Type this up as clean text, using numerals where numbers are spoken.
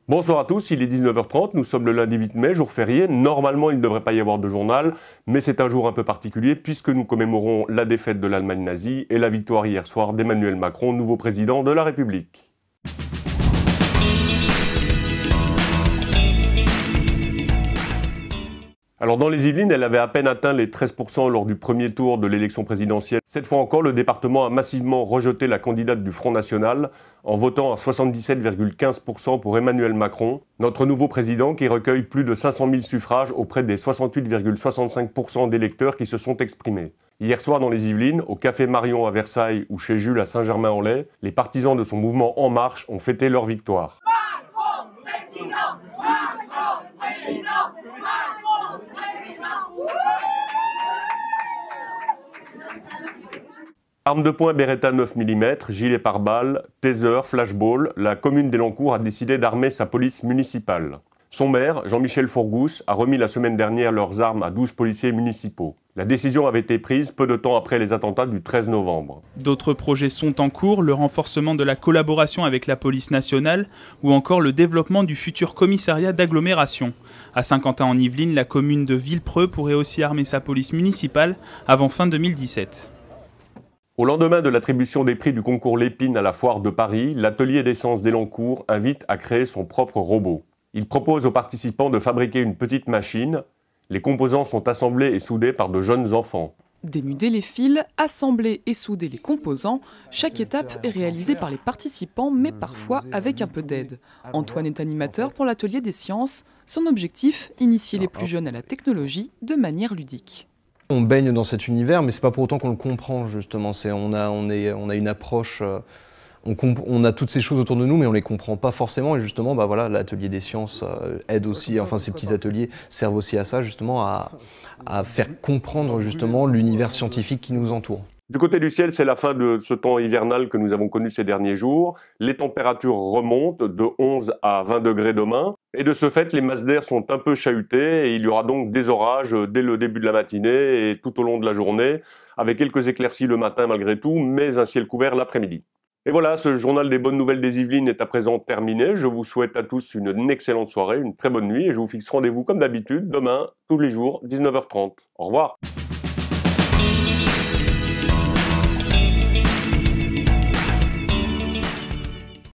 Bonsoir à tous, il est 19h30, nous sommes le lundi 8 mai, jour férié. Normalement, il ne devrait pas y avoir de journal, mais c'est un jour un peu particulier puisque nous commémorons la défaite de l'Allemagne nazie et la victoire hier soir d'Emmanuel Macron, nouveau président de la République. Alors dans les Yvelines, elle avait à peine atteint les 13% lors du premier tour de l'élection présidentielle. Cette fois encore, le département a massivement rejeté la candidate du Front National en votant à 77,15% pour Emmanuel Macron, notre nouveau président qui recueille plus de 500 000 suffrages auprès des 68,65% d'électeurs qui se sont exprimés. Hier soir dans les Yvelines, au Café Marion à Versailles ou chez Jules à Saint-Germain-en-Laye, les partisans de son mouvement En Marche ont fêté leur victoire. Macron, président! Macron, président! Macron, président! Armes de poing Beretta 9 mm, gilet pare-balles, taser, flashball, la commune d'Elancourt a décidé d'armer sa police municipale. Son maire, Jean-Michel Fourgousse, a remis la semaine dernière leurs armes à 12 policiers municipaux. La décision avait été prise peu de temps après les attentats du 13 novembre. D'autres projets sont en cours, le renforcement de la collaboration avec la police nationale ou encore le développement du futur commissariat d'agglomération. À Saint-Quentin-en-Yvelines, la commune de Villepreux pourrait aussi armer sa police municipale avant fin 2017. Au lendemain de l'attribution des prix du concours Lépine à la foire de Paris, l'atelier d'essence d'Elancourt invite à créer son propre robot. Il propose aux participants de fabriquer une petite machine. Les composants sont assemblés et soudés par de jeunes enfants. Dénuder les fils, assembler et souder les composants, chaque étape est réalisée par les participants, mais parfois avec un peu d'aide. Antoine est animateur pour l'atelier des sciences. Son objectif, initier les plus jeunes à la technologie de manière ludique. On baigne dans cet univers, mais c'est pas pour autant qu'on le comprend justement. On a une approche, on a toutes ces choses autour de nous, mais on les comprend pas forcément. Et justement, voilà, l'atelier des sciences aide aussi. Enfin, ces petits ateliers servent aussi à ça, justement, à faire comprendre justement l'univers scientifique qui nous entoure. Du côté du ciel, c'est la fin de ce temps hivernal que nous avons connu ces derniers jours. Les températures remontent de 11 à 20 degrés demain. Et de ce fait, les masses d'air sont un peu chahutées et il y aura donc des orages dès le début de la matinée et tout au long de la journée, avec quelques éclaircies le matin malgré tout, mais un ciel couvert l'après-midi. Et voilà, ce journal des bonnes nouvelles des Yvelines est à présent terminé. Je vous souhaite à tous une excellente soirée, une très bonne nuit et je vous fixe rendez-vous comme d'habitude demain, tous les jours, 19h30. Au revoir.